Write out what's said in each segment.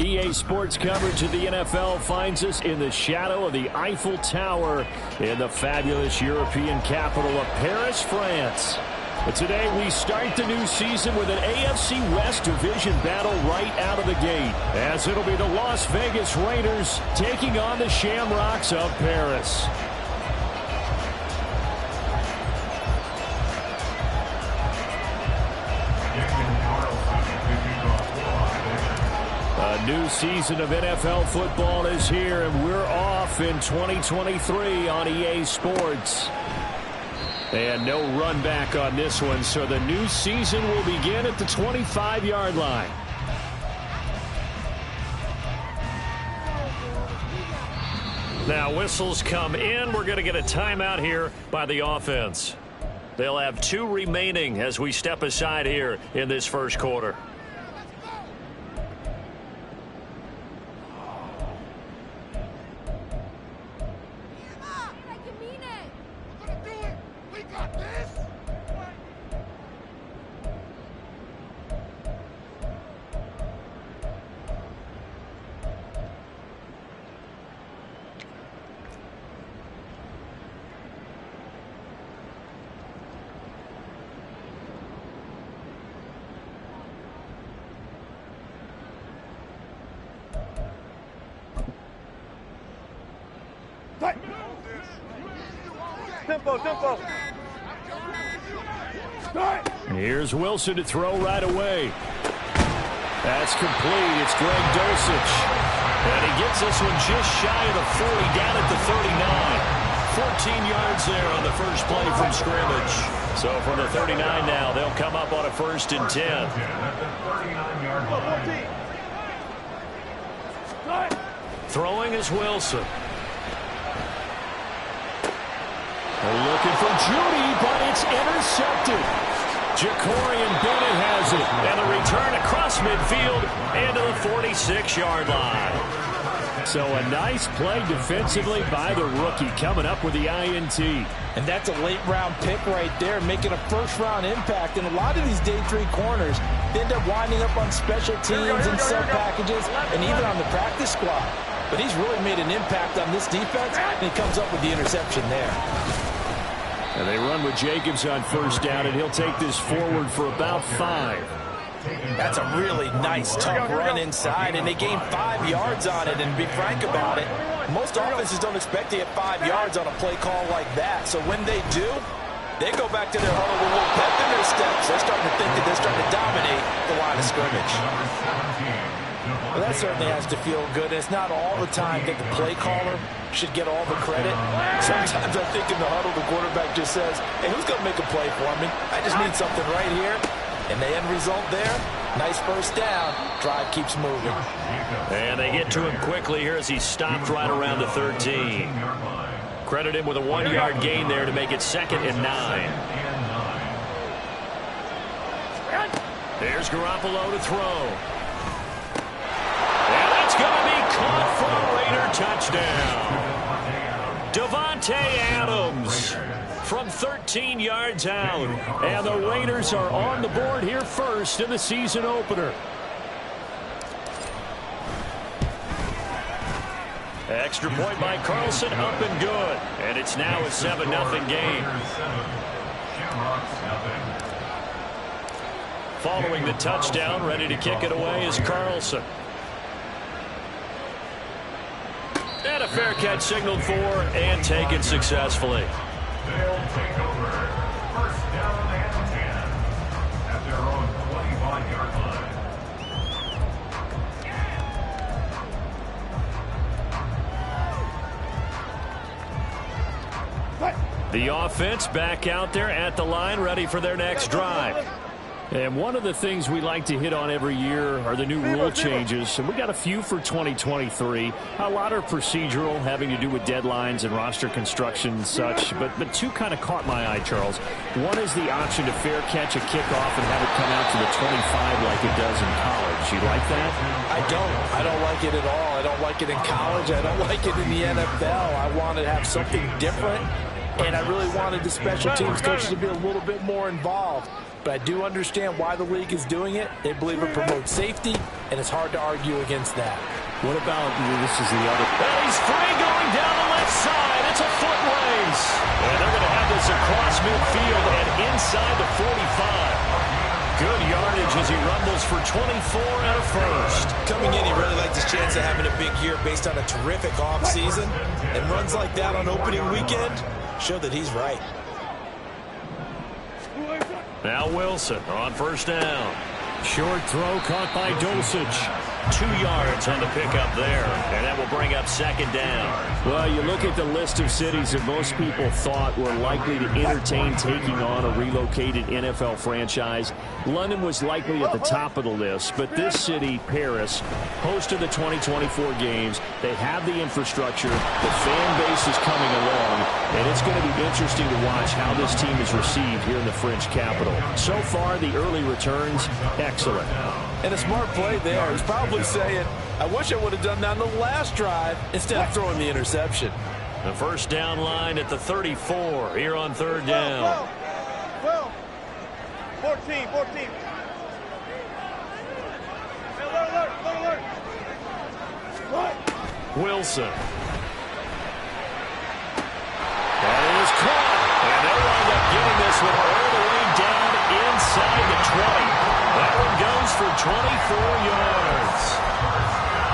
EA Sports coverage of the NFL finds us in the shadow of the Eiffel Tower in the fabulous European capital of Paris, France. But today we start the new season with an AFC West division battle right out of the gate, as it'll be the Las Vegas Raiders taking on the Shamrocks of Paris. A new season of NFL football is here, and we're off in 2023 on EA Sports. And no run back on this one, so the new season will begin at the 25-yard line. Now whistles come in. We're going to get a timeout here by the offense. They'll have 2 remaining as we step aside here in this first quarter. Tempo. Here's Wilson to throw right away. That's complete. It's Greg Dulcich. And he gets this one just shy of the 40, down at the 39. 14 yards there on the first play from scrimmage. So from the 39 now, they'll come up on a 1st and 10. Throwing is Wilson. Looking for Judy, but it's intercepted. Jacorian Bennett has it. And the return across midfield into the 46-yard line. So a nice play defensively by the rookie, coming up with the INT. And that's a late-round pick right there, making a first-round impact. And a lot of these day 3 corners, they end up winding up on special teams and sub packages and even on the practice squad. But he's really made an impact on this defense, and he comes up with the interception there. And they run with Jacobs on 1st down, and he'll take this forward for about 5. That's a really nice, tough run inside, and they gain 5 yards on it. And to be frank about it, most offenses don't expect to get 5 yards on a play call like that. So when they do, they go back to their huddle with a little pep in their steps. They're starting to think that they're starting to dominate the line of scrimmage. Well, that certainly has to feel good. It's not all the time that the play caller should get all the credit. Sometimes I think in the huddle, the quarterback just says, hey, who's going to make a play for me? I just need something right here. And the end result there, nice 1st down. Drive keeps moving. And they get to him quickly here as he stopped right around the 13. Credit him with a 1-yard gain there to make it 2nd and 9. There's Garoppolo to throw. And that's going to be caught for a Raider touchdown. Davante Adams from 13 yards out. And the Raiders are on the board here first in the season opener. Extra point by Carlson, up and good. And it's now a 7-0 game. Following the touchdown, ready to kick it away is Carlson. And a fair catch signaled for and taken successfully. They'll take over 1st down and 10 at their own 25-yard line. The offense back out there at the line, ready for their next drive. And one of the things we like to hit on every year are the new rule changes. And we got a few for 2023. A lot are procedural, having to do with deadlines and roster construction and such. But 2 kind of caught my eye, Charles. One is the option to fair catch a kickoff and have it come out to the 25 like it does in college. You like that? I don't like it at all. I don't like it in college. I don't like it in the NFL. I want to have something different. and I really wanted the special teams coaches to be a little bit more involved. But I do understand why the league is doing it. They believe it promotes safety, and it's hard to argue against that. What about, this is the other. Well, he's free going down the left side. It's a foot race. And they're going to have this across midfield and inside the 45. Good yardage as he rumbles for 24 and a first. Coming in, he really liked his chance of having a big year based on a terrific offseason. And runs like that on opening weekend show that he's right. Now Wilson on first down. Short throw caught by Dulcich. 2 yards on the pickup there, and that will bring up second down. Well, you look at the list of cities that most people thought were likely to entertain taking on a relocated NFL franchise. London was likely at the top of the list, but this city, Paris, host of the 2024 games. They have the infrastructure. The fan base is coming along, and it's going to be interesting to watch how this team is received here in the French capital. So far, the early returns, excellent. And a smart play there. He's probably saying, I wish I would have done that on the last drive instead of throwing the interception. The first down line at the 34 here on third down. 12. 14. Alert. Wilson. That is caught. And they'll wind up getting this one all the way down inside the 20. That one goes for 24 yards.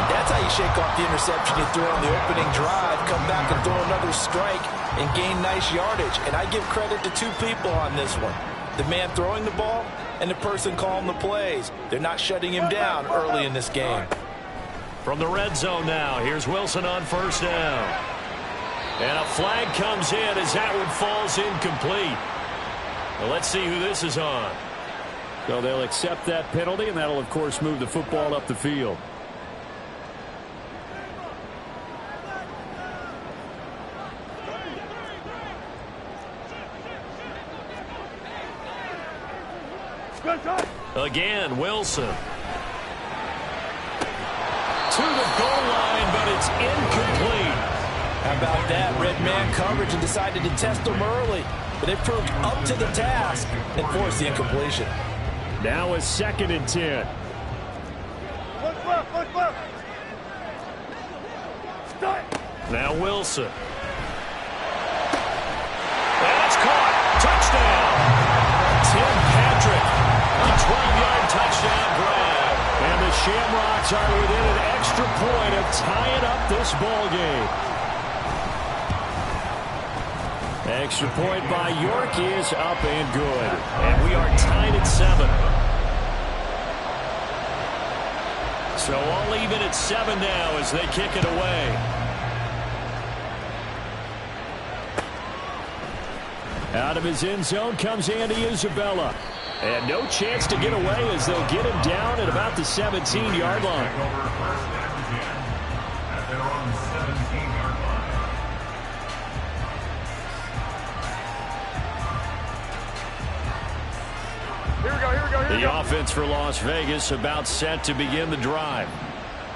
And that's how you shake off the interception you threw on the opening drive, come back and throw another strike and gain nice yardage. And I give credit to two people on this one. The man throwing the ball and the person calling the plays. They're not shutting him down early in this game. From the red zone now, here's Wilson on first down. And a flag comes in as that one falls incomplete. Well, let's see who this is on. So they'll accept that penalty, and that'll, of course, move the football up the field. Again, Wilson. To the goal line, but it's incomplete. How about that? Red man coverage and decided to test them early. But they proved up to the task and forced the incompletion. Now a 2nd and 10. Now Wilson. That's caught. Touchdown. Tim Patrick. A 12-yard touchdown grab. And the Shamrocks are within an extra point of tying up this ball game. Extra point by York is up and good. And we are tied at 7. So all even at 7 now as they kick it away. Out of his end zone comes Andy Isabella. And no chance to get away as they'll get him down at about the 17-yard line. The offense for Las Vegas about set to begin the drive.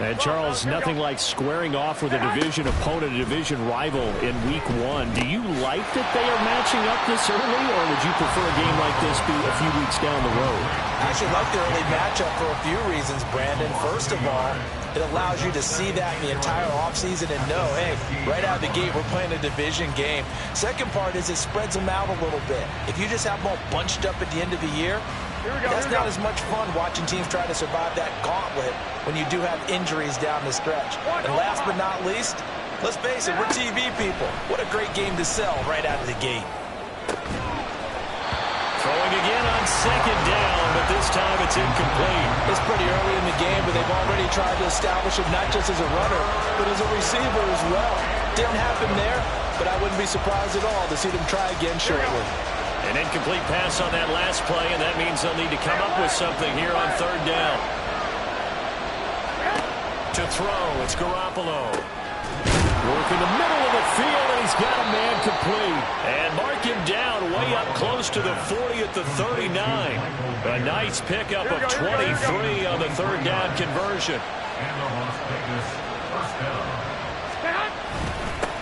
And Charles, nothing like squaring off with a division opponent, a division rival in week 1. Do you like that they are matching up this early, or would you prefer a game like this be a few weeks down the road? I actually like the early matchup for a few reasons, Brandon. First of all, it allows you to see that in the entire offseason and know, hey, right out of the gate, we're playing a division game. Second part is it spreads them out a little bit. If you just have them all bunched up at the end of the year, that's not as much fun watching teams try to survive that gauntlet when you do have injuries down the stretch. And last but not least, let's face it, we're TV people. What a great game to sell right out of the gate. Throwing again on 2nd down, but this time it's incomplete. It's pretty early in the game, but they've already tried to establish him not just as a runner, but as a receiver as well. Didn't happen there, but I wouldn't be surprised at all to see them try again shortly. An incomplete pass on that last play, and that means they'll need to come up with something here on 3rd down. To throw, it's Garoppolo. Working the middle of the field, and he's got a man complete. And mark him down way up close to the 40 at the 39. A nice pickup of 23 on the 3rd down conversion.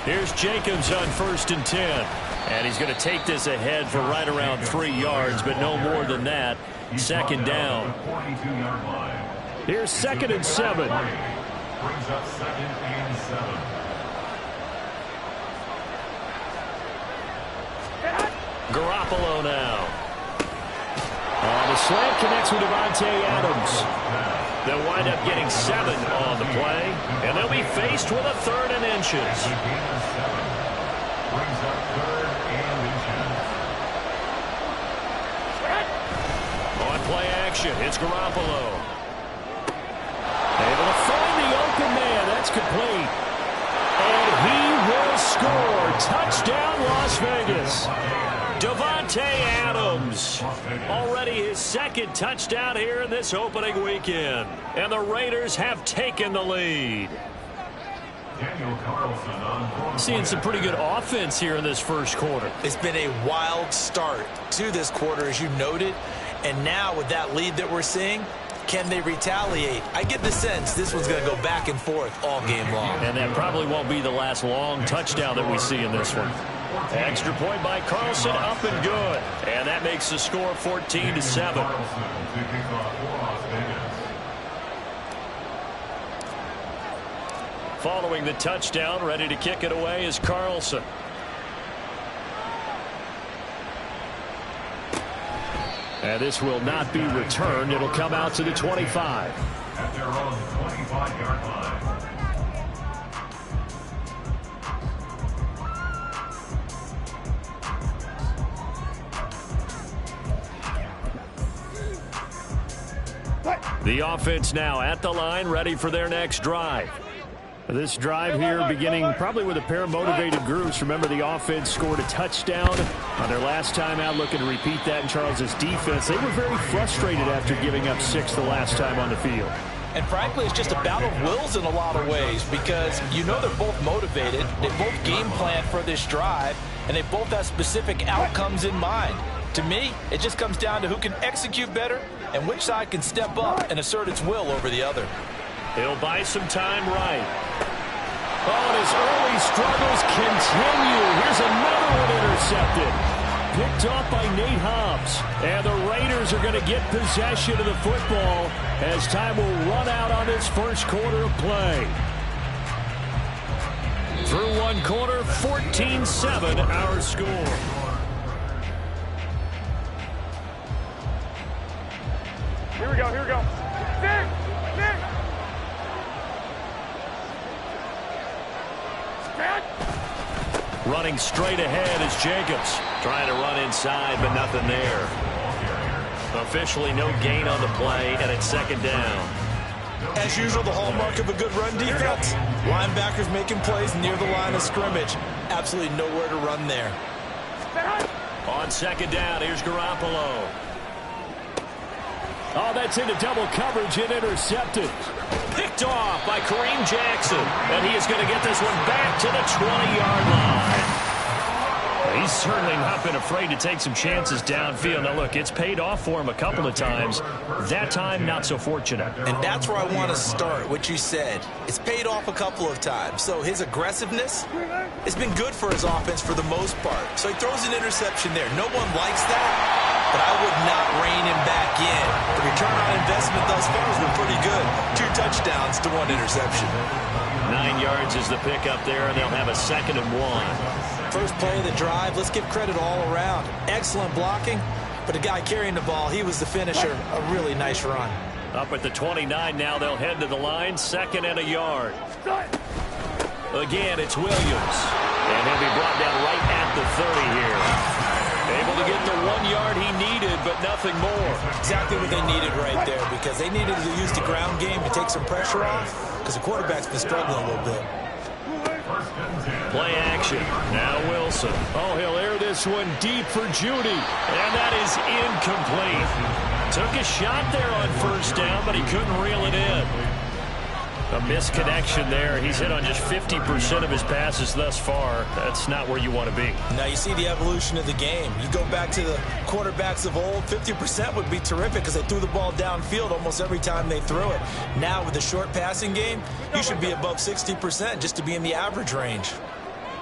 Here's Jacobs on 1st and 10. And he's going to take this ahead for right around 3 yards, but no more than that. 2nd down. Here's 2nd and 7. Brings up 2nd and 7. Garoppolo now. The slant connects with Davante Adams. They'll wind up getting 7 on the play, and they'll be faced with a 3rd and inches. Brings up 3rd and inches. On play action, it's Garoppolo. Able to find the open man. That's complete. And he will score. Touchdown, Las Vegas. Davante Adams, already his 2nd touchdown here in this opening weekend. And the Raiders have taken the lead. Seeing some pretty good offense here in this first quarter. It's been a wild start to this quarter, as you noted. And now with that lead that we're seeing, can they retaliate? I get the sense this one's going to go back and forth all game long. And that probably won't be the last long touchdown that we see in this one. Extra point by Carlson, up and good. And that makes the score 14-7. Following the touchdown, ready to kick it away is Carlson. And this will not be returned. It'll come out to the 25. At their own 25-yard line. The offense now at the line, ready for their next drive. This drive here beginning probably with a pair of motivated groups. Remember, the offense scored a touchdown on their last time out, looking to repeat that in Charles' defense. They were very frustrated after giving up 6 the last time on the field. And frankly, it's just a battle of wills in a lot of ways, because you know they're both motivated. They both game plan for this drive, and they both have specific outcomes in mind. To me, it just comes down to who can execute better and which side can step up and assert its will over the other. He'll buy some time right. Oh, and his early struggles continue. Here's another one intercepted. Picked off by Nate Hobbs. And the Raiders are going to get possession of the football as time will run out on this first quarter of play. Through one quarter, 14-7 our score. Here we go, here we go. Nick! Running straight ahead is Jacobs. Trying to run inside, but nothing there. Officially no gain on the play, and it's 2nd down. As usual, the hallmark of a good run defense. Linebackers making plays near the line of scrimmage. Absolutely nowhere to run there. On 2nd down, here's Garoppolo. Oh, that's into double coverage and intercepted. Picked off by Kareem Jackson. And he is going to get this one back to the 20-yard line. He's certainly not been afraid to take some chances downfield. Now, look, it's paid off for him a couple of times. That time, not so fortunate. And that's where I want to start, what you said. It's paid off a couple of times. So his aggressiveness has been good for his offense for the most part. So he throws an interception there. No one likes that, but I would not rein him back in. The return on investment thus far has been pretty good. 2 touchdowns to 1 interception. 9 yards is the pickup there, and they'll have a 2nd and 1. First play of the drive, let's give credit all around. Excellent blocking, but the guy carrying the ball, he was the finisher. A really nice run. Up at the 29 now, they'll head to the line, 2nd and a yard. Again, it's Williams. And he'll be brought down right at the 30 here. Able to get the 1 yard he needed, but nothing more. Exactly what they needed right there, because they needed to use the ground game to take some pressure off, because the quarterback's been struggling a little bit. Play action. Now Wilson. Oh, he'll air this one deep for Judy. And that is incomplete. Took a shot there on 1st down, but he couldn't reel it in. A misconnection there. He's hit on just 50% of his passes thus far. That's not where you want to be. Now you see the evolution of the game. You go back to the quarterbacks of old, 50% would be terrific because they threw the ball downfield almost every time they threw it. Now with the short passing game, you should be above 60% just to be in the average range.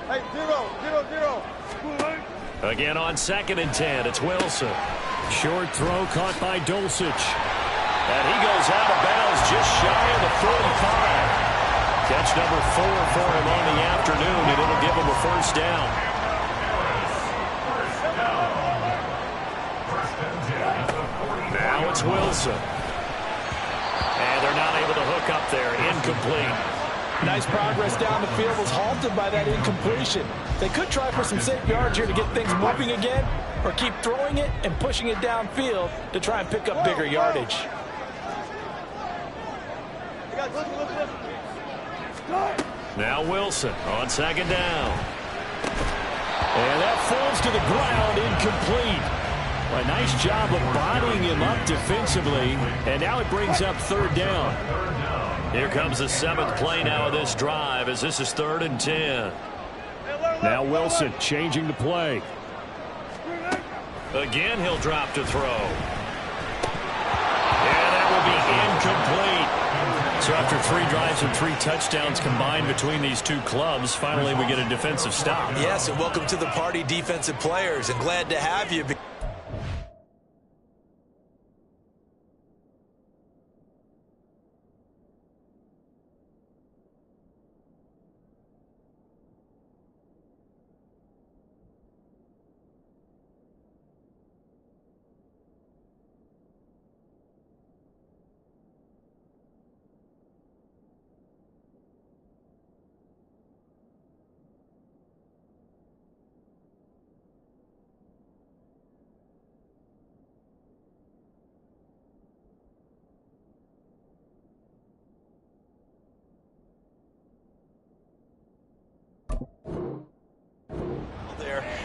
Hey, 0, 0, 0. Again on 2nd and 10, it's Wilson. Short throw caught by Dulcich. And he goes out of bounds just shy of the 45. Catch number 4 for him on the afternoon, and it'll give him a first down. Now it's Wilson. And they're not able to hook up there. Incomplete. Nice progress down the field, was halted by that incompletion. They could try for some safe yards here to get things moving again, or keep throwing it and pushing it downfield to try and pick up bigger yardage. Now Wilson on 2nd down. And that falls to the ground, incomplete. A nice job of bodying him up defensively, and now it brings up 3rd down. Here comes the 7th play now of this drive, as this is 3rd and 10. Now Wilson changing the play. Again, he'll drop to throw. And that will be incomplete. So after 3 drives and 3 touchdowns combined between these two clubs, finally we get a defensive stop. Yes, and welcome to the party, defensive players, and glad to have you.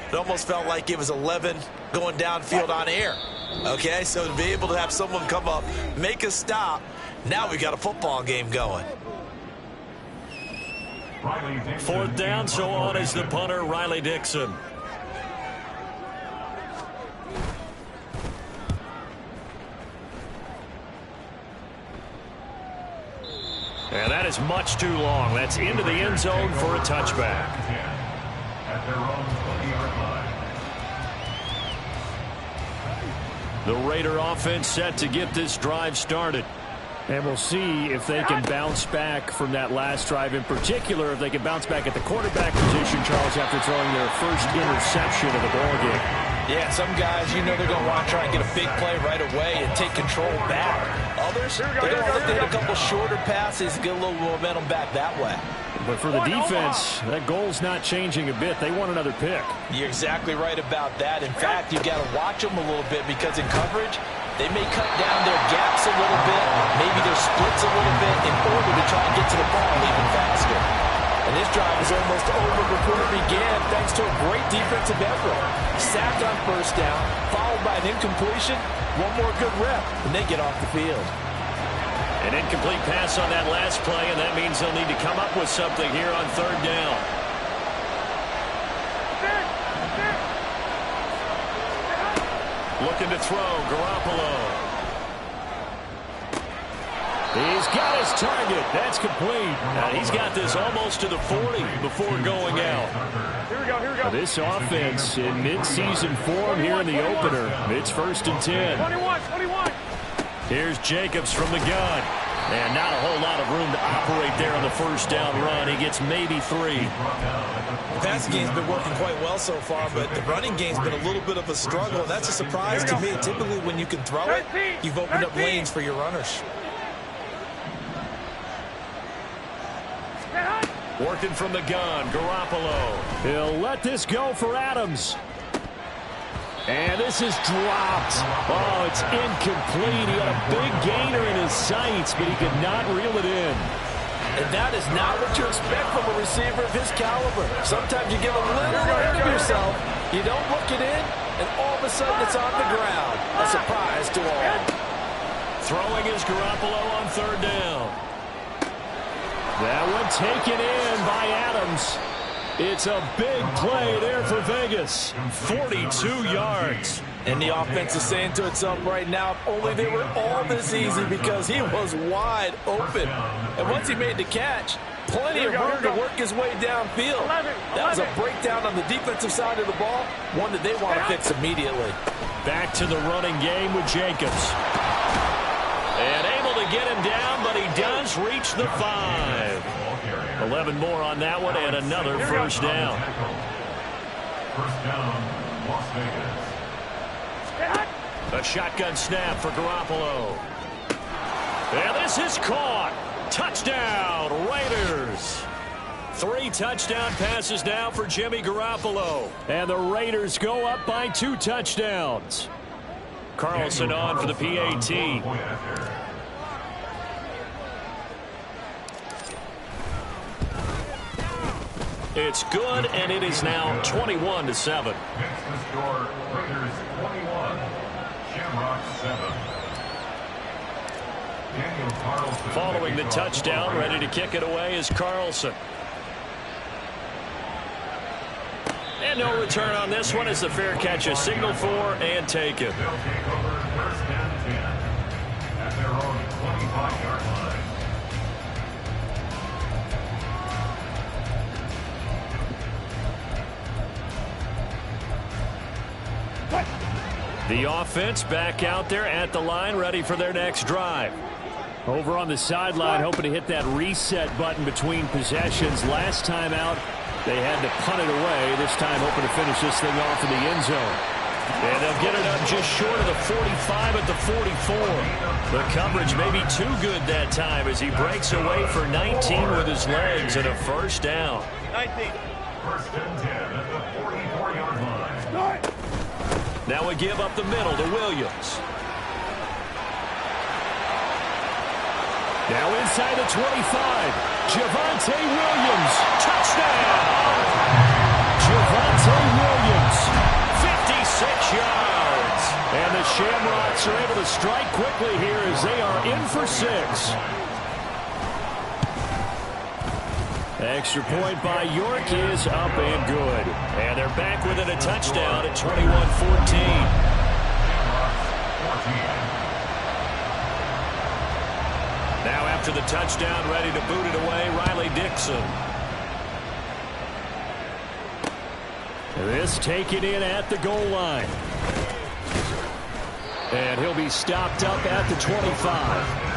It almost felt like it was 11 going downfield on air. Okay, so to be able to have someone come up, make a stop, now we got a football game going. 4th down, so on is the punter, Riley Dixon. And that is much too long. That's into the end zone for a touchback. At their own 20-yard line. The Raider offense set to get this drive started. And we'll see if they can bounce back from that last drive, in particular if they can bounce back at the quarterback position, Charles, after throwing their first interception of the ballgame. Yeah, some guys, you know they're going to want to try and get a big play right away and take control back. Others, they're going to look to hit a couple shorter passes, get a little momentum back that way. But for the defense, that goal's not changing a bit. They want another pick. You're exactly right about that. In fact, you've got to watch them a little bit because in coverage, they may cut down their gaps a little bit, maybe their splits a little bit in order to try and get to the ball even faster. And this drive is almost over before it began thanks to a great defensive effort. Sacked on 1st down, followed by an incompletion, one more good rep, and they get off the field. An incomplete pass on that last play, and that means they'll need to come up with something here on 3rd down. Looking to throw, Garoppolo. He's got his target. That's complete. He's got this almost to the 40 before going out. Here we go, here we go. This offense in mid-season form here in the opener. It's 1st and 10. 21. Here's Jacobs from the gun. And not a whole lot of room to operate there on the 1st down run. He gets maybe 3. The passing game's been working quite well so far, but the running game's been a little bit of a struggle. That's a surprise to me. Typically, when you can throw it, you've opened up lanes for your runners. Working from the gun, Garoppolo. He'll let this go for Adams. And this is dropped. Oh, it's incomplete. He had a big gainer in his sights, but he could not reel it in. And that is not what you expect from a receiver of his caliber. Sometimes you get a little ahead of yourself, you don't look it in, and all of a sudden it's on the ground. A surprise to all. Throwing is Garoppolo on 3rd down. That one taken in by Adams. It's a big play there for Vegas. 42 yards. And the offense is saying to itself right now, if only they were all this easy, because he was wide open. And once he made the catch, plenty of room to work his way downfield. That was a breakdown on the defensive side of the ball, one that they want to fix immediately. Back to the running game with Jacobs. And able to get him down, but he does reach the 5. 11 more on that one, and another first down. First down, Las Vegas. A shotgun snap for Garoppolo. And this is caught. Touchdown, Raiders. 3 touchdown passes now for Jimmy Garoppolo. And the Raiders go up by 2 touchdowns. Carlson on for the PAT. It's good, and it is now 21-7. Next to score, Raiders 21, Shamrock 7. Daniel Carlson. Following the touchdown, ready to kick it away is Carlson. And no return on this one as the fair catch is signaled for and taken. They'll take over first down 10 at their own 25-yard line. The offense back out there at the line, ready for their next drive. Over on the sideline, hoping to hit that reset button between possessions. Last time out, they had to punt it away. This time, hoping to finish this thing off in the end zone. And they'll get it up just short of the 45 at the 44. The coverage may be too good that time as he breaks away for 19 with his legs and a first down. 19. First and 10 at the 44-yard line. Now we give up the middle to Williams. Now inside the 25. Javonte Williams. Touchdown. Javonte Williams. 56 yards. And the Shamrocks are able to strike quickly here as they are in for 6. Extra point by York is up and good. And they're back within a touchdown at 21-14. Now after the touchdown, ready to boot it away, Riley Dixon. This taken in at the goal line. And he'll be stopped up at the 25.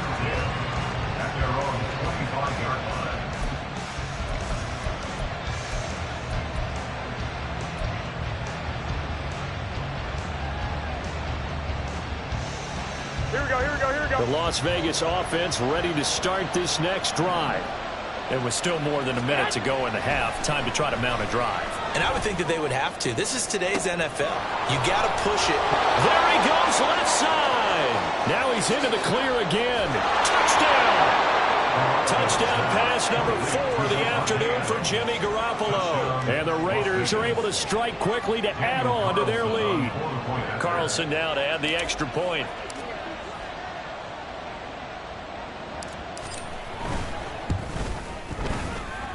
The Las Vegas offense ready to start this next drive. It was still more than a minute to go in the half. Time to try to mount a drive. And I would think that they would have to. This is today's NFL. You got to push it. There he goes, left side. Now he's into the clear again. Touchdown. Touchdown pass number 4 of the afternoon for Jimmy Garoppolo. And the Raiders are able to strike quickly to add on to their lead. Carlson now to add the extra point.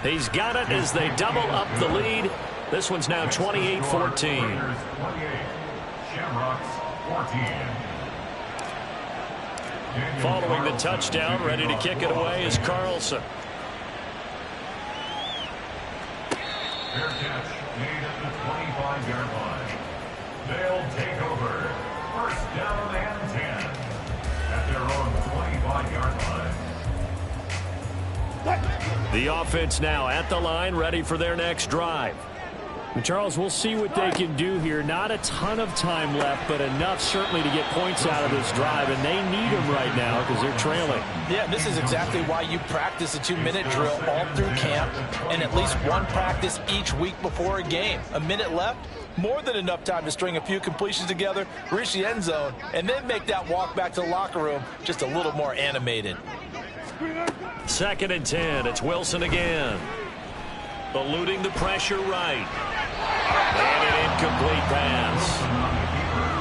He's got it as they double up the lead. This one's now 28-14. Following the touchdown, ready to kick it away is Carlson. Fair catch made at the 25-yard line. They'll take over first down and 10 at their own 25-yard line. The offense now at the line, ready for their next drive. And Charles, we'll see what they can do here. Not a ton of time left, but enough certainly to get points out of this drive, and they need them right now because they're trailing. Yeah, this is exactly why you practice a 2-minute drill all through camp and at least one practice each week before a game. A minute left, more than enough time to string a few completions together, reach the end zone, and then make that walk back to the locker room just a little more animated. 2nd and 10. It's Wilson again. Eluding the pressure right. And an incomplete pass.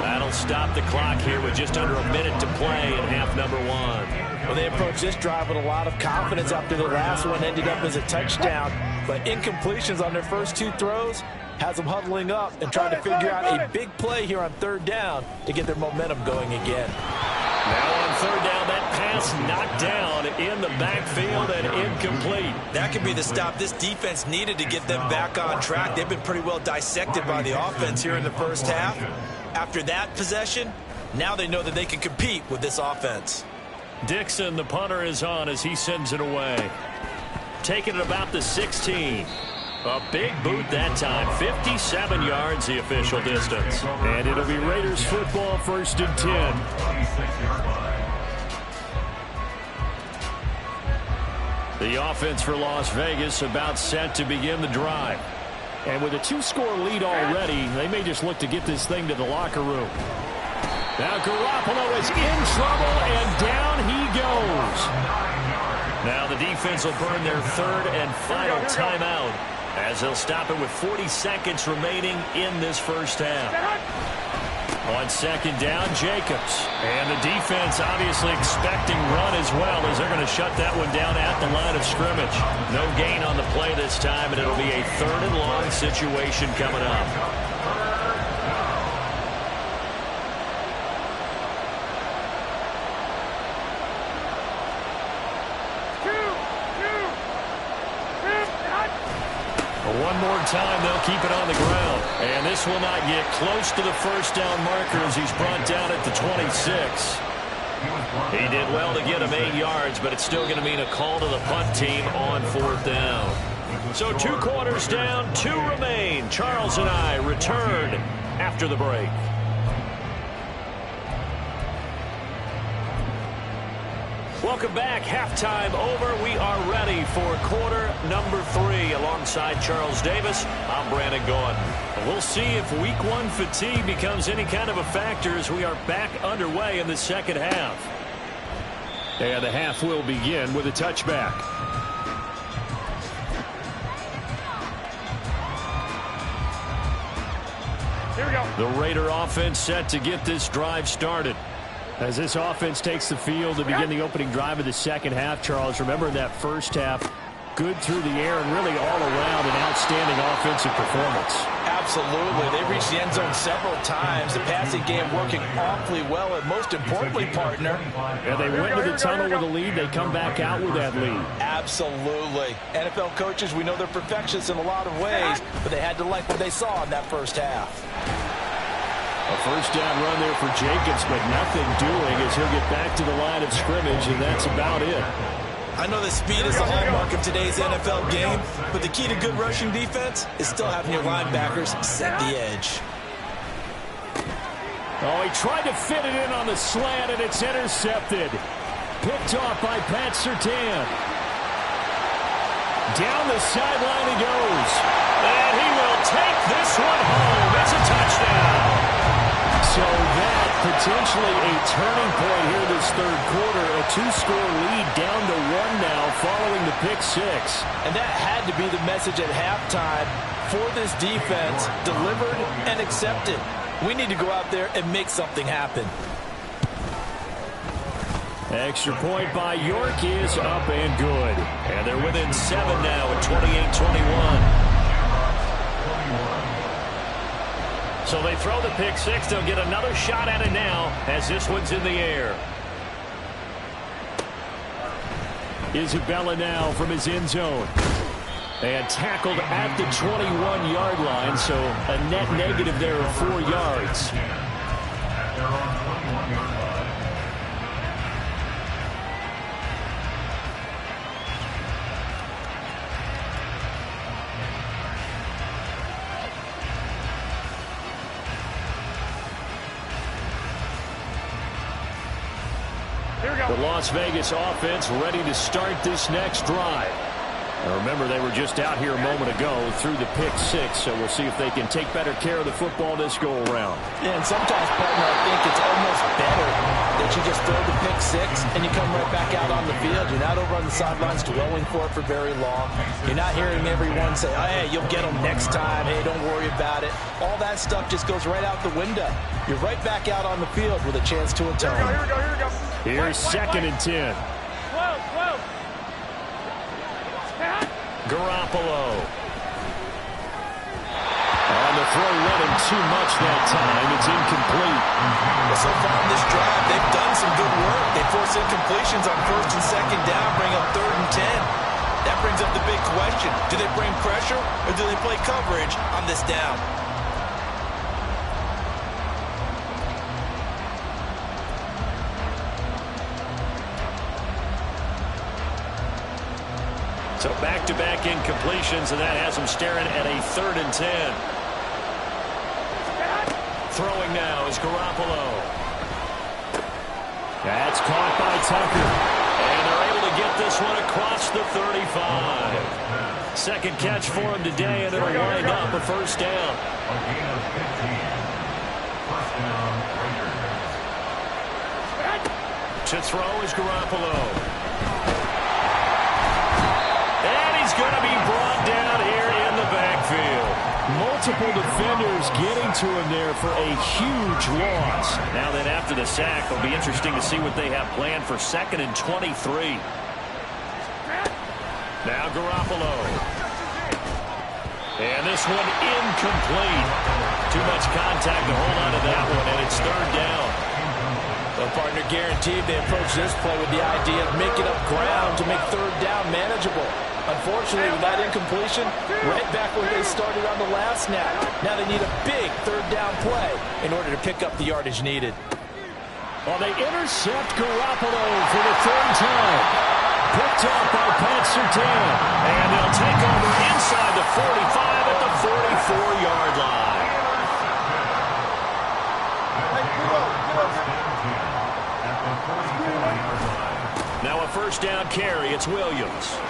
That'll stop the clock here with just under a minute to play in half number 1. Well, they approached this drive with a lot of confidence after the last one ended up as a touchdown. But incompletions on their first 2 throws, has them huddling up and trying to figure out a big play here on third down to get their momentum going again. Now on third down, that pass knocked down in the backfield and incomplete. That could be the stop this defense needed to get them back on track. They've been pretty well dissected by the offense here in the first half. After that possession, now they know that they can compete with this offense. Dixon, the punter, is on as he sends it away. Taking it about the 16. A big boot that time. 57 yards the official distance. And it'll be Raiders football, 1st and 10. The offense for Las Vegas about set to begin the drive. And with a 2-score lead already, they may just look to get this thing to the locker room. Now Garoppolo is in trouble, and down he goes. Now the defense will burn their 3rd and final timeout as they'll stop it with 40 seconds remaining in this first half. On 2nd down, Jacobs. And the defense obviously expecting run as well, as they're going to shut that one down at the line of scrimmage. No gain on the play this time, and it'll be a 3rd and long situation coming up. One more time, they'll keep it on the ground. And this will not get close to the first down marker as he's brought down at the 26. He did well to get him 8 yards, but it's still going to mean a call to the punt team on 4th down. So 2 quarters down, 2 remain. Charles and I return after the break. Welcome back. Halftime over. We are ready for quarter number 3. Alongside Charles Davis, I'm Brandon Gaughan. We'll see if week 1 fatigue becomes any kind of a factor as we are back underway in the second half. And the half will begin with a touchback. Here we go. The Raider offense set to get this drive started. As this offense takes the field to begin the opening drive of the second half, Charles, remember in that first half, good through the air and really all around an outstanding offensive performance. Absolutely. They reached the end zone several times. The passing game working awfully well, and most importantly, partner. And they went to the tunnel with a lead. They come back out with that lead. Absolutely. NFL coaches, we know they're perfectionists in a lot of ways, but they had to like what they saw in that first half. A first down run there for Jacobs, but nothing doing as he'll get back to the line of scrimmage, and that's about it. I know that speed is the hallmark of today's NFL game, but the key to good rushing defense is still having your linebackers set the edge. Oh, he tried to fit it in on the slant, and it's intercepted. Picked off by Pat Surtain. Down the sideline he goes. And he will take this one home. It's a touchdown. So that potentially a turning point here this third quarter. A 2-score lead down to 1 now following the pick 6. And that had to be the message at halftime for this defense. Delivered and accepted. We need to go out there and make something happen. Extra point by York is up and good. And they're within 7 now at 28-21. So they throw the pick 6. They'll get another shot at it now as this one's in the air. Isabella now from his end zone. And tackled at the 21-yard line, so a net negative there of 4 yards. The Las Vegas offense ready to start this next drive. Now remember, they were just out here a moment ago through the pick 6, so we'll see if they can take better care of the football this go-around. Yeah, and sometimes, partner, I think it's almost better that you just throw the pick 6 and you come right back out on the field. You're not over on the sidelines dwelling for it for very long. You're not hearing everyone say, oh, hey, you'll get them next time. Hey, don't worry about it. All that stuff just goes right out the window. You're right back out on the field with a chance to atone. Here we go, here we go. Here's 2nd and 10. 12. Garoppolo. throw led him too much that time. It's incomplete. Well, so far in this drive, they've done some good work. They force incompletions on 1st and 2nd down, bring up 3rd and 10. That brings up the big question. Do they bring pressure or do they play coverage on this down? So back-to-back incompletions, and that has him staring at a 3rd and 10. Throwing now is Garoppolo. That's caught by Tucker. And they're able to get this one across the 35. Second catch for him today, and it'll wind up a 1st down. A gain of 15. 1st down, Raiders. To throw is Garoppolo. Going to be brought down here in the backfield. Multiple defenders getting to him there for a huge loss. Now then, after the sack, it'll be interesting to see what they have planned for 2nd and 23. Now Garoppolo. And this one incomplete. Too much contact to hold on to that one, and it's 3rd down. Well, partner, guaranteed they approach this play with the idea of making up ground to make 3rd down manageable. Unfortunately, with that incompletion, right back where they started on the last snap. Now they need a big 3rd down play in order to pick up the yardage needed. Well, they intercept Garoppolo for the 3rd time. Picked up by Pat Surtain. And they'll take over inside the 45 at the 44-yard line. Now a 1st down carry. It's Williams.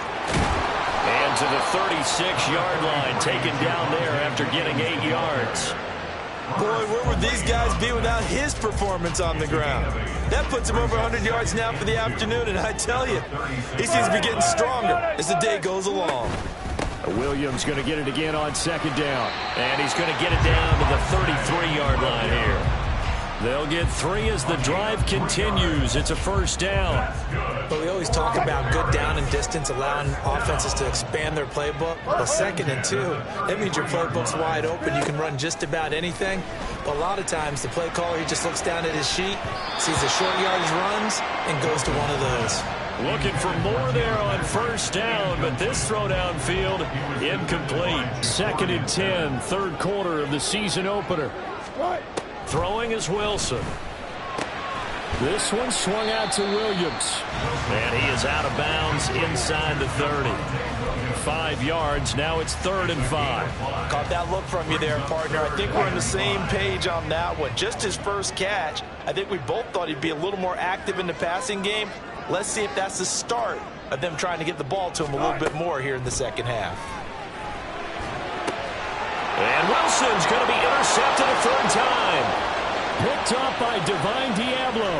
And to the 36-yard line, taken down there after getting 8 yards. Boy, where would these guys be without his performance on the ground? That puts him over 100 yards now for the afternoon, and I tell you, he seems to be getting stronger as the day goes along. Williams going to get it again on 2nd down. And he's going to get it down to the 33-yard line here. They'll get 3 as the drive continues. It's a 1st down. But we always talk about good down and distance, allowing offenses to expand their playbook. Well, 2nd and 2, that means your playbook's wide open. You can run just about anything. But a lot of times, the play caller, he just looks down at his sheet, sees the short yardage runs, and goes to one of those. Looking for more there on 1st down, but this throw downfield, incomplete. 2nd and 10, 3rd quarter of the season opener. Throwing is Wilson. This one swung out to Williams. And he is out of bounds inside the 30. 5 yards. Now it's 3rd and 5. Caught that look from you there, partner. I think we're on the same page on that one. Just his first catch. I think we both thought he'd be a little more active in the passing game. Let's see if that's the start of them trying to get the ball to him a little bit more here in the 2nd half. And Wilson's going to be intercepted a 3rd time. Picked up by Divine Diablo.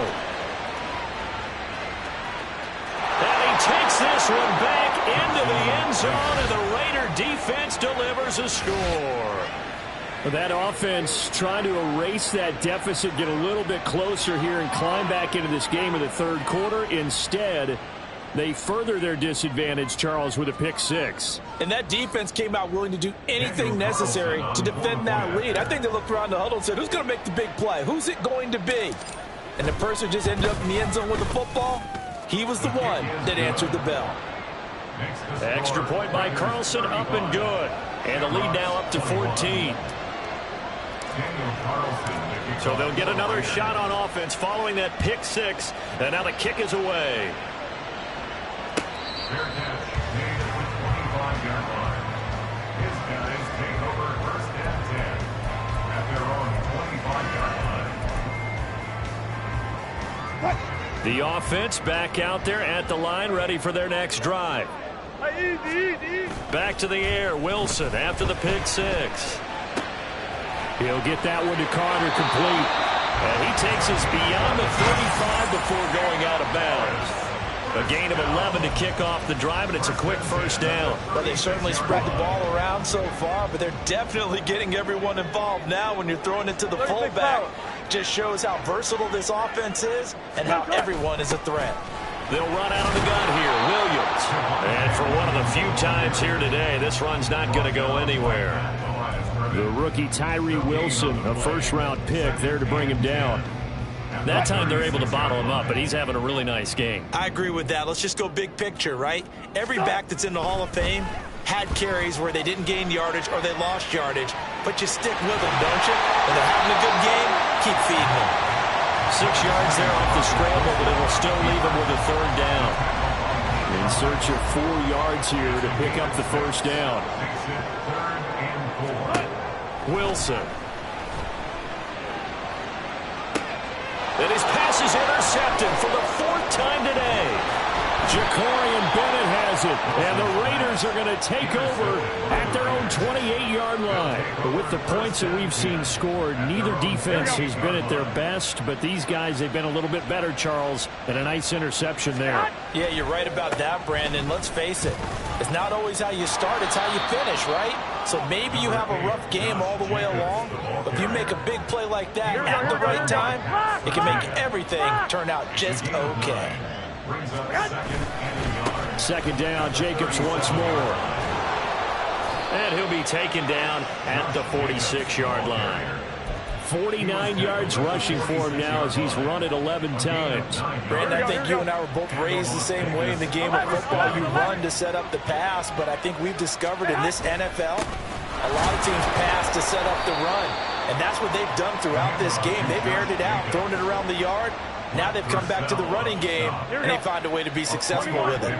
And he takes this one back into the end zone, and the Raider defense delivers a score. That offense trying to erase that deficit, get a little bit closer here, and climb back into this game in the 3rd quarter. Instead, they further their disadvantage, Charles, with a pick 6. And that defense came out willing to do anything necessary to defend that lead. I think they looked around the huddle and said, who's going to make the big play? Who's it going to be? And the person just ended up in the end zone with the football. He was the one that answered the bell. Extra point by Carlson, up and good. And the lead now up to 14. So they'll get another shot on offense following that pick 6. And now the kick is away. Fair catch made at the 25-yard line. His guys take over 1st and 10 at their own 25-yard line. The offense back out there at the line, ready for their next drive. Back to the air, Wilson after the pick 6. He'll get that one to Carter complete. And he takes us beyond the 35 before going out of bounds. A gain of 11 to kick off the drive, and it's a quick 1st down. Well, they've certainly spread the ball around so far, but they're definitely getting everyone involved now when you're throwing it to the fullback. Just shows how versatile this offense is and how everyone is a threat. They'll run out of the gun here, Williams. And for one of the few times here today, this run's not going to go anywhere. The rookie Tyree Wilson, a first-round pick, there to bring him down. That time they're able to bottle him up, but he's having a really nice game. I agree with that. Let's just go big picture, right? Every back that's in the Hall of Fame had carries where they didn't gain yardage or they lost yardage, but you stick with them, don't you? When they're having a good game, keep feeding them. 6 yards there off the scramble, but it'll still leave him with a third down. In search of 4 yards here to pick up the first down. Wilson. And his pass is intercepted for the 4th time today. Jacorian Bennett has it, and the Raiders are going to take over at their own 28-yard line. But with the points that we've seen scored, neither defense has been at their best, but these guys, they've been a little bit better, Charles, and a nice interception there. Yeah, you're right about that, Brandon. Let's face it. It's not always how you start, it's how you finish, right? So maybe you have a rough game all the way along, but if you make a big play like that at the right time, it can make everything turn out just okay. Second down, Jacobs once more. And he'll be taken down at the 46-yard line. 49 yards rushing for him now as he's run it 11 times. Brandon, I think you and I were both raised the same way in the game of football. You run to set up the pass, but I think we've discovered in this NFL, a lot of teams pass to set up the run. And that's what they've done throughout this game. They've aired it out, thrown it around the yard. Now they've come back to the running game, and they find a way to be successful with it.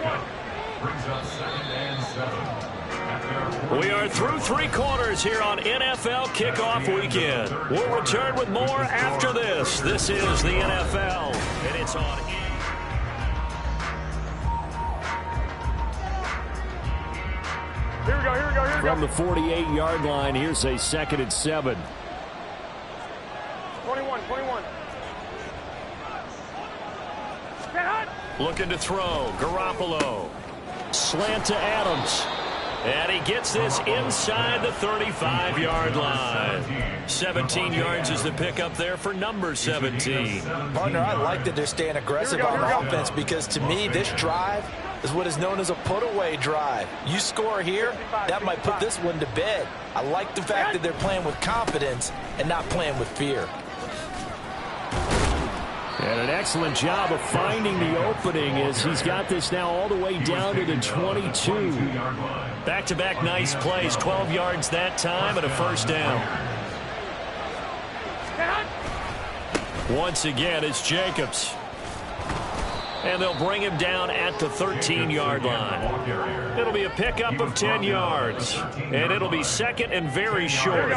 We are through 3 quarters here on NFL Kickoff Weekend. We'll return with more after this. This is the NFL, and it's on. Here we go, here we go, here we go. From the 48-yard line, here's a 2nd and 7. 21. Looking to throw. Garoppolo. Slant to Adams. And he gets this inside the 35-yard line. 17 yards is the pickup there for number 17. Partner, I like that they're staying aggressive on offense because to me, this drive is what is known as a put-away drive. You score here, that might put this one to bed. I like the fact that they're playing with confidence and not playing with fear. And an excellent job of finding the opening as he's got this now all the way down to the 22. Back-to-back nice plays, 12 yards that time and a first down. Once again, it's Jacobs. And they'll bring him down at the 13-yard line. It'll be a pickup of 10 yards. And it'll be 2nd and very short.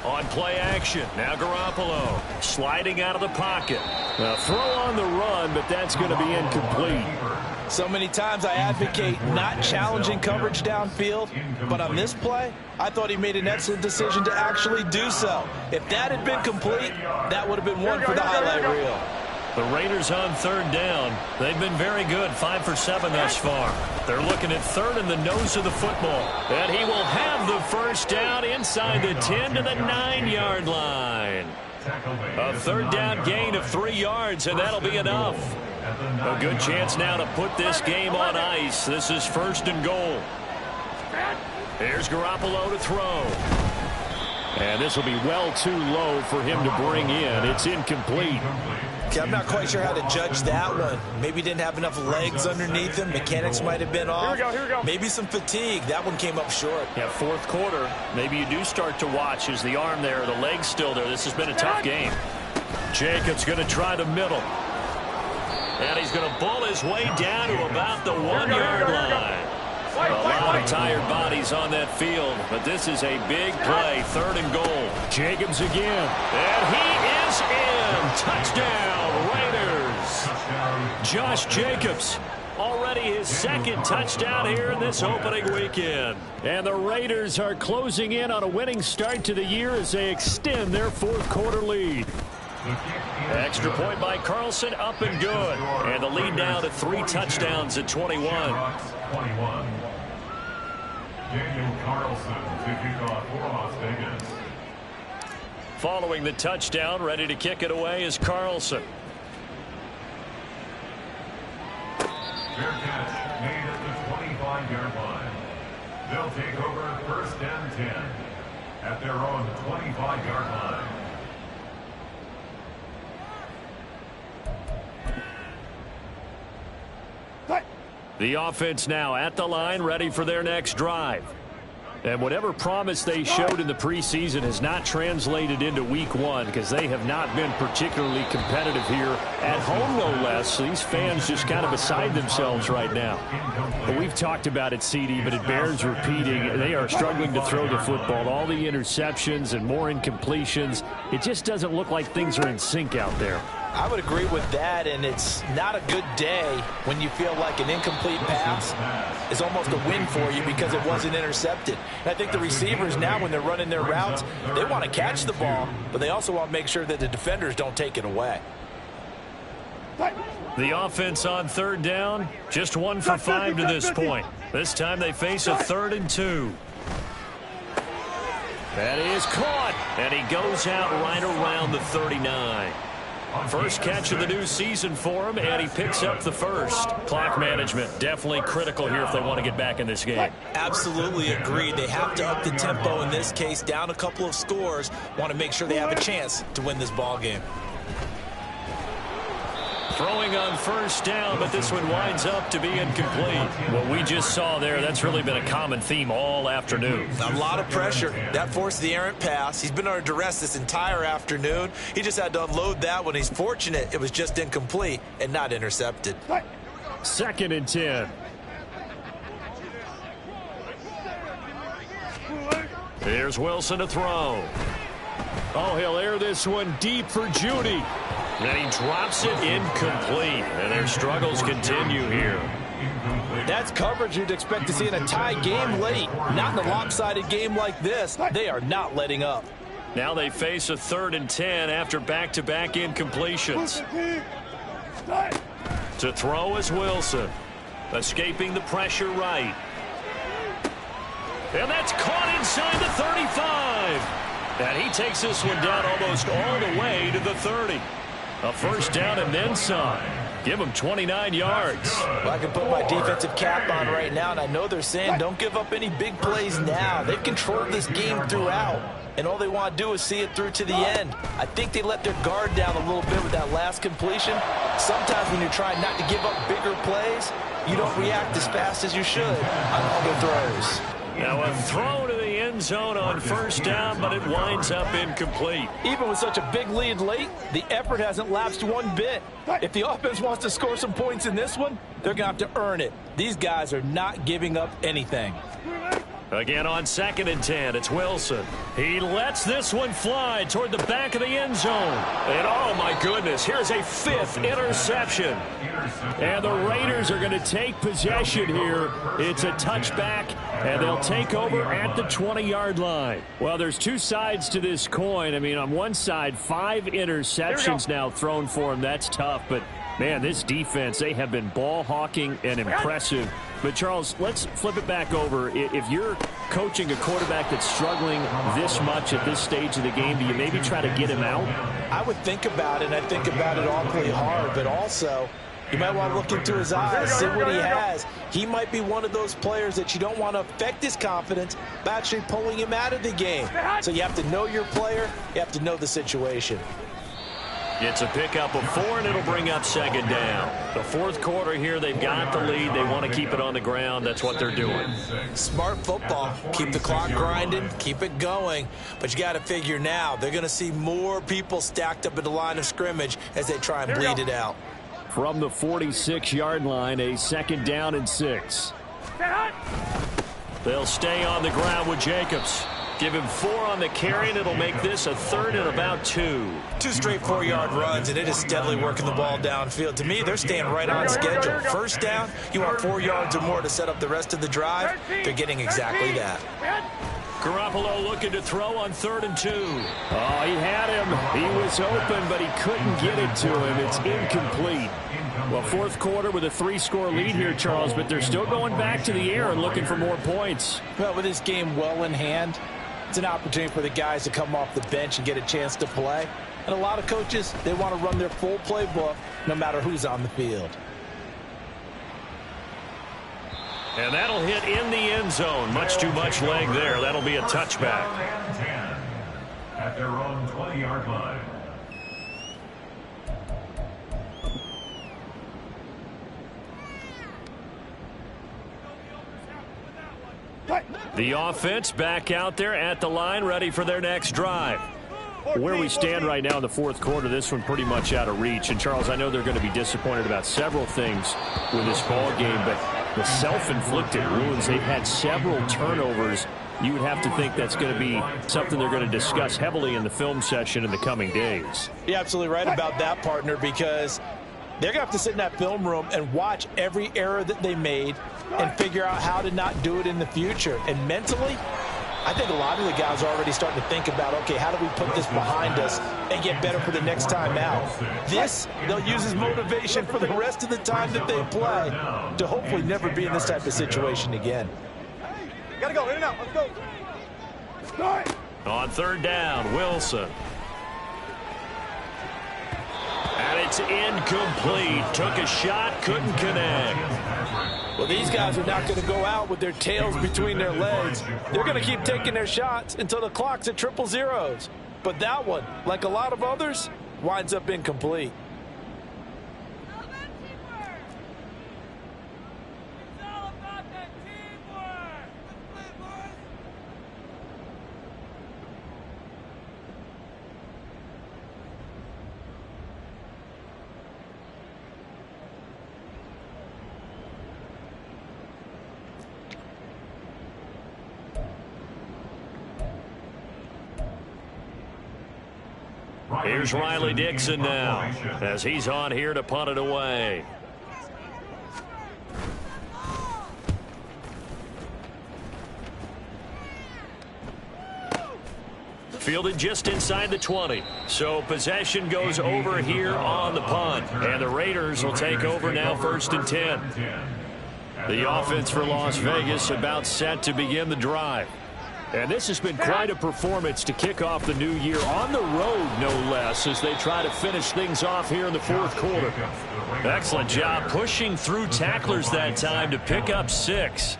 On play action, now Garoppolo sliding out of the pocket. A throw on the run, but that's going to be incomplete. So many times I advocate not challenging coverage downfield, but on this play, I thought he made an excellent decision to actually do so. If that had been complete, that would have been one for the highlight reel. The Raiders on 3rd down. They've been very good, 5 for 7 thus far. They're looking at 3rd in the nose of the football. And he will have the first down inside the 10 to the 9-yard line. A 3rd down gain of 3 yards, and that'll be enough. A good chance now to put this game on ice. This is 1st and goal. Here's Garoppolo to throw. And this will be well too low for him to bring in. It's incomplete. Okay, I'm not quite sure how to judge that one. Maybe didn't have enough legs underneath him. Mechanics might have been off. Here we go. Maybe some fatigue. That one came up short. Yeah, 4th quarter. Maybe you do start to watch. Is the arm there, the leg's still there? This has been a tough game. Jacobs going to try the middle. And he's going to bull his way down to about the 1-yard line. A lot of tired bodies on that field, but this is a big play, 3rd and goal. Jacobs again, and he is in. Touchdown, Raiders. Josh Jacobs, already his 2nd touchdown here in this opening weekend. And the Raiders are closing in on a winning start to the year as they extend their 4th quarter lead. Extra point by Carlson, up and good. And the lead now to 3 touchdowns at 21. Daniel Carlson to kick off for Las Vegas. Following the touchdown, ready to kick it away is Carlson. Fair catch made They'll take over first and 10 at their own 25-yard line. The offense now at the line, ready for their next drive. And whatever promise they showed in the preseason has not translated into week one because they have not been particularly competitive here at home, no less. These fans just kind of beside themselves right now. But we've talked about it, CD, but it bears repeating. They are struggling to throw the football. All the interceptions and more incompletions. It just doesn't look like things are in sync out there. I would agree with that, and it's not a good day when you feel like an incomplete pass is almost a win for you because it wasn't intercepted. And I think the receivers now, when they're running their routes, they want to catch the ball, but they also want to make sure that the defenders don't take it away. The offense on third down, just 1 for 5 to this point. This time they face a 3rd and 2. That is caught, and he goes out right around the 39. First catch of the new season for him, and he picks up the first. Clock management, definitely critical here if they want to get back in this game. Absolutely agreed. They have to up the tempo in this case, down a couple of scores. Want to make sure they have a chance to win this ball game. Throwing on first down, but this one winds up to be incomplete. What we just saw there, that's really been a common theme all afternoon. A lot of pressure. That forced the errant pass. He's been under duress this entire afternoon. He just had to unload that one. He's fortunate it was just incomplete and not intercepted. 2nd and 10. Here's Wilson to throw. Oh, he'll air this one deep for Judy. And he drops it incomplete. And their struggles continue here. That's coverage you'd expect to see in a tie game late. Not in a lopsided game like this. They are not letting up. Now they face a 3rd and 10 after back-to-back incompletions. To throw is Wilson. Escaping the pressure right. And that's caught inside the 35. And he takes this one down almost all the way to the 30. A first down and then some. Give him 29 yards. Well, I can put my defensive cap on right now, and I know they're saying don't give up any big plays now. They've controlled this game throughout, and all they want to do is see it through to the end. I think they let their guard down a little bit with that last completion. Sometimes when you're trying not to give up bigger plays, you don't react as fast as you should on all the throws. Now a throw to the end zone on first down, but it winds up incomplete. Even with such a big lead late, the effort hasn't lapsed one bit. If the offense wants to score some points in this one, they're going to have to earn it. These guys are not giving up anything. Again on 2nd and 10, it's Wilson. He lets this one fly toward the back of the end zone. And oh my goodness, here's a 5th interception. And the Raiders are going to take possession here. It's a touchback, and they'll take over at the 20-yard line. Well, there's two sides to this coin. I mean, on one side, 5 interceptions now thrown for him. That's tough, but man, this defense, they have been ball hawking and impressive. But, Charles, let's flip it back over. If you're coaching a quarterback that's struggling this much at this stage of the game, do you maybe try to get him out? I would think about it, and I think about it awfully hard. But also, you might want to look into his eyes, see what he has. He might be one of those players that you don't want to affect his confidence by actually pulling him out of the game. So you have to know your player. You have to know the situation. It's a pickup of 4, and it'll bring up 2nd down. The 4th quarter here, they've got the lead. They want to keep it on the ground. That's what they're doing. Smart football. Keep the clock grinding. Keep it going. But you got to figure now, they're going to see more people stacked up at the line of scrimmage as they try and bleed it out. From the 46-yard line, a 2nd down and 6. They'll stay on the ground with Jacobs. Give him 4 on the carry, and it'll make this a 3rd and about 2. 2 straight 4-yard runs, and it is steadily working the ball downfield. To me, they're staying right on schedule. First down, you want 4 yards or more to set up the rest of the drive. They're getting exactly that. Garoppolo looking to throw on 3rd and 2. Oh, he had him. He was open, but he couldn't get it to him. It's incomplete. Well, 4th quarter with a 3-score lead here, Charles, but they're still going back to the air and looking for more points. Well, with this game well in hand, it's an opportunity for the guys to come off the bench and get a chance to play. And a lot of coaches, they want to run their full playbook no matter who's on the field. And that'll hit in the end zone. Much too much leg there. That'll be a touchback. At their own 20-yard line. The offense back out there at the line, ready for their next drive. Where we stand right now in the fourth quarter, this one pretty much out of reach. And, Charles, I know they're going to be disappointed about several things with this ball game, but the self-inflicted wounds, they've had several turnovers. You would have to think that's going to be something they're going to discuss heavily in the film session in the coming days. You're absolutely right about that, partner, because they're going to have to sit in that film room and watch every error that they made and figure out how to not do it in the future. And mentally, I think a lot of the guys are already starting to think about, okay, how do we put this behind us and get better for the next time out? This, they'll use as motivation for the rest of the time that they play to hopefully never be in this type of situation again. Gotta go, in and out, let's go. On third down, Wilson. And it's incomplete. Took a shot, couldn't connect. Well, these guys are not going to go out with their tails between their legs. They're going to keep taking their shots until the clock's at 000. But that one, like a lot of others, winds up incomplete. Here's Riley Dixon now as he's on here to punt it away. Fielded just inside the 20. So possession goes over here on the punt. And the Raiders will take over now, 1st and 10. The offense for Las Vegas about set to begin the drive. And this has been quite a performance to kick off the new year on the road, no less, as they try to finish things off here in the fourth quarter. Excellent job pushing through tacklers that time to pick up 6.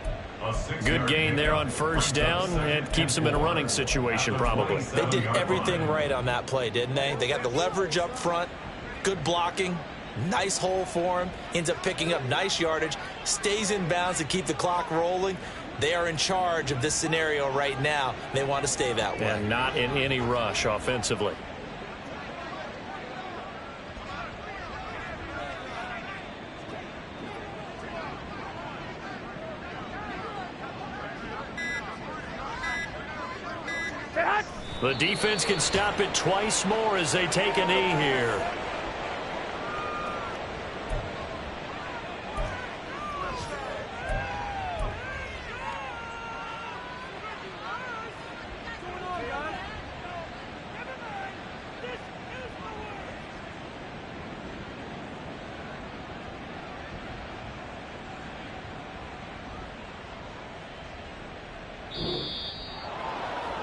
Good gain there on first down, and keeps them in a running situation probably. They did everything right on that play, didn't they? They got the leverage up front, good blocking, nice hole for him, ends up picking up nice yardage, stays in bounds to keep the clock rolling. They are in charge of this scenario right now. They want to stay that way. And not in any rush offensively. The defense can stop it twice more as they take a knee here.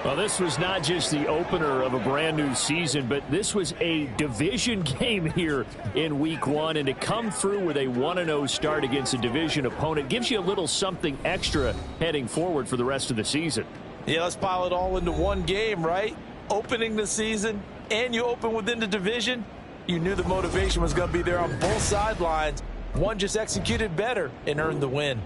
Well, this was not just the opener of a brand new season, but this was a division game here in week 1. And to come through with a 1-0 start against a division opponent gives you a little something extra heading forward for the rest of the season. Yeah, let's pile it all into one game, right? Opening the season, and you open within the division. You knew the motivation was going to be there on both sidelines. One just executed better and earned the win.